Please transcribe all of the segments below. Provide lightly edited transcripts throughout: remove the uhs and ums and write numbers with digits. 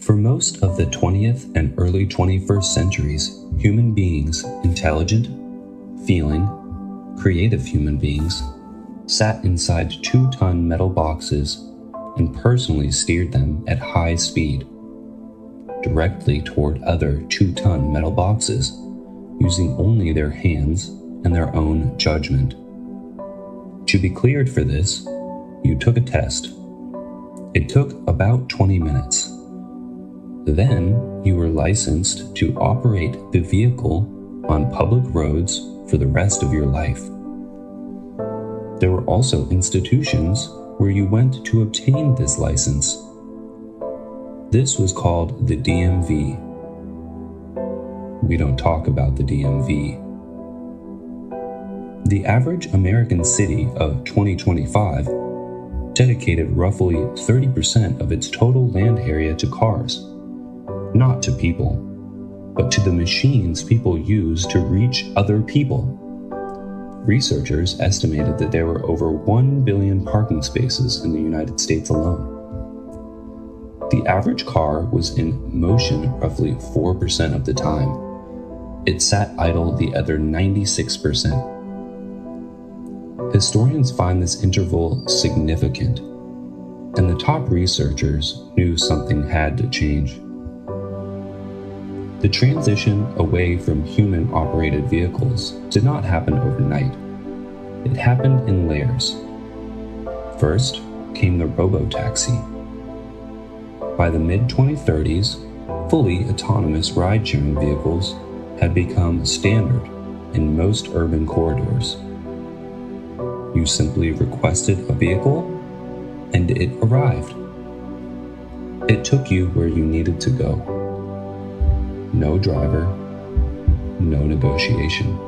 For most of the 20th and early 21st centuries, human beings, intelligent, feeling, creative human beings, sat inside 2-ton metal boxes and personally steered them at high speed, directly toward other 2-ton metal boxes, using only their hands and their own judgment. To be cleared for this, you took a test. It took about 20 minutes. Then you were licensed to operate the vehicle on public roads for the rest of your life. There were also institutions where you went to obtain this license. This was called the DMV. We don't talk about the DMV. The average American city of 2025 dedicated roughly 30% of its total land area to cars, not to people, but to the machines people use to reach other people. Researchers estimated that there were over 1 billion parking spaces in the United States alone. The average car was in motion roughly 4% of the time. It sat idle the other 96%. Historians find this interval significant, and the top researchers knew something had to change. The transition away from human-operated vehicles did not happen overnight. It happened in layers. First came the robotaxi. By the mid-2030s, fully autonomous ride-sharing vehicles had become standard in most urban corridors. You simply requested a vehicle, and it arrived. It took you where you needed to go. No driver, no negotiation.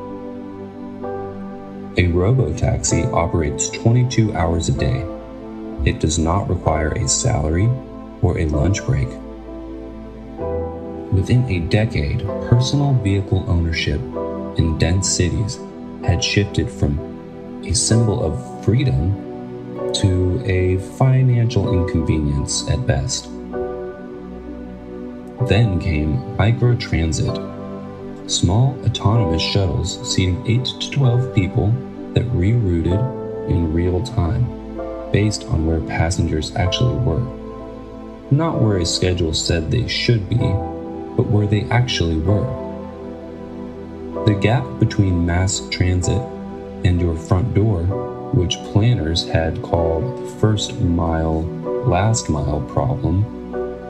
A robotaxi operates 22 hours a day. It does not require a salary or a lunch break. Within a decade, personal vehicle ownership in dense cities had shifted from a symbol of freedom to a financial inconvenience at best. Then came microtransit, small autonomous shuttles seating 8 to 12 people that rerouted in real time, based on where passengers actually were. Not where a schedule said they should be, but where they actually were. The gap between mass transit and your front door, which planners had called the first mile, last mile problem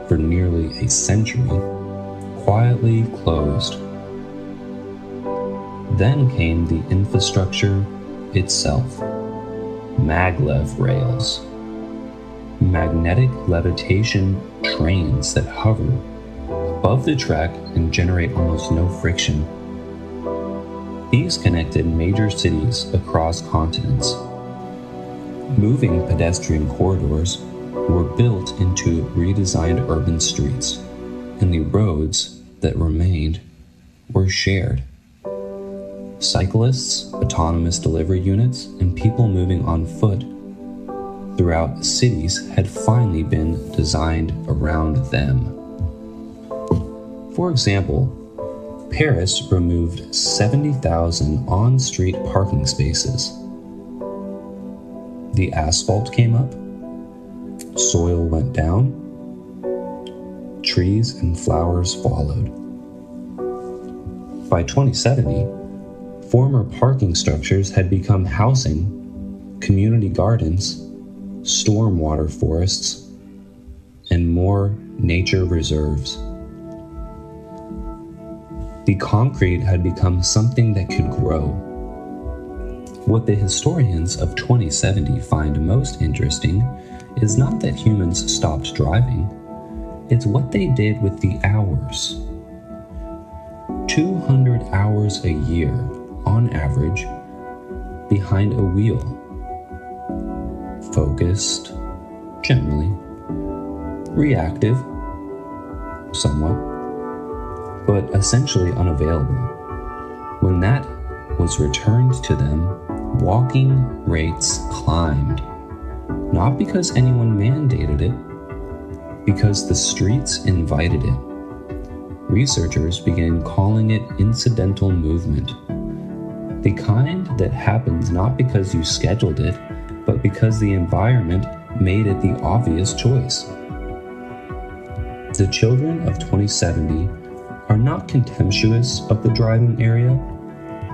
for nearly a century, quietly closed. Then came the infrastructure itself. Maglev rails, magnetic levitation trains that hover above the track and generate almost no friction. These connected major cities across continents. Moving pedestrian corridors were built into redesigned urban streets, and the roads that remained were shared. Cyclists, autonomous delivery units, and people moving on foot throughout cities had finally been designed around them. For example, Paris removed 70,000 on-street parking spaces. The asphalt came up, soil went down, trees and flowers followed. By 2070, former parking structures had become housing, community gardens, stormwater forests, and more nature reserves. The concrete had become something that could grow. What the historians of 2070 find most interesting is not that humans stopped driving, it's what they did with the hours. 200 hours a year, on average, behind a wheel. Focused, generally. Reactive, somewhat, but essentially unavailable. When that was returned to them, walking rates climbed, not because anyone mandated it, because the streets invited it. Researchers began calling it incidental movement, the kind that happens not because you scheduled it, but because the environment made it the obvious choice. The children of 2070 are not contemptuous of the driving area,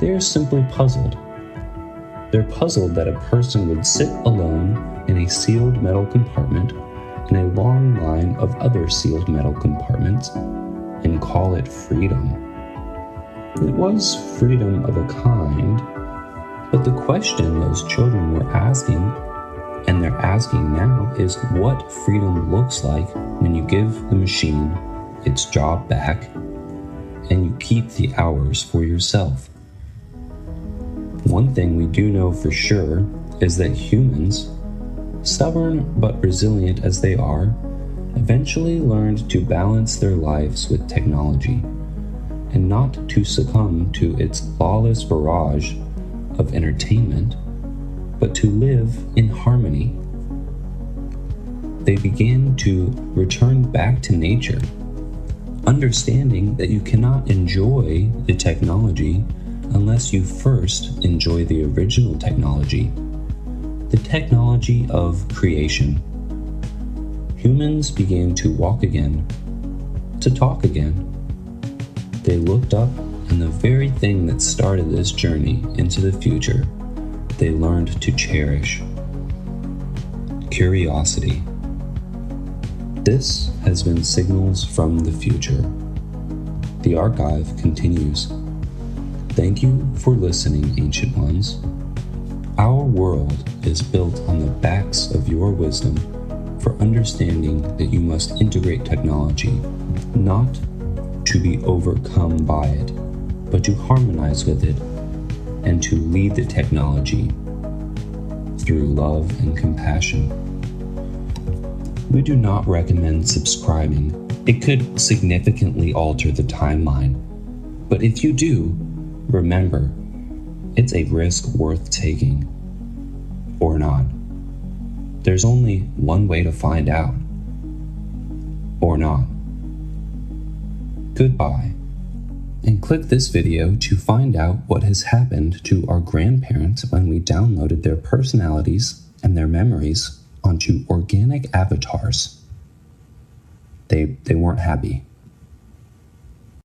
they are simply puzzled. They're puzzled that a person would sit alone in a sealed metal compartment in a long line of other sealed metal compartments and call it freedom. It was freedom of a kind, but the question those children were asking, and they're asking now, is what freedom looks like when you give the machine its job back and you keep the hours for yourself. One thing we do know for sure is that humans, stubborn but resilient as they are, eventually learned to balance their lives with technology and not to succumb to its lawless barrage of entertainment, but to live in harmony. They began to return back to nature, understanding that you cannot enjoy the technology unless you first enjoy the original technology, the technology of creation. Humans began to walk again, to talk again. They looked up, and the very thing that started this journey into the future, they learned to cherish: curiosity. This has been Signals from the Future. The archive continues. Thank you for listening, Ancient Ones. Our world is built on the backs of your wisdom for understanding that you must integrate technology, not to be overcome by it, but to harmonize with it and to lead the technology through love and compassion. We do not recommend subscribing. It could significantly alter the timeline. But if you do, remember, it's a risk worth taking. Or not. There's only one way to find out. Or not. Goodbye. And click this video to find out what has happened to our grandparents when we downloaded their personalities and their memories onto organic avatars. They weren't happy.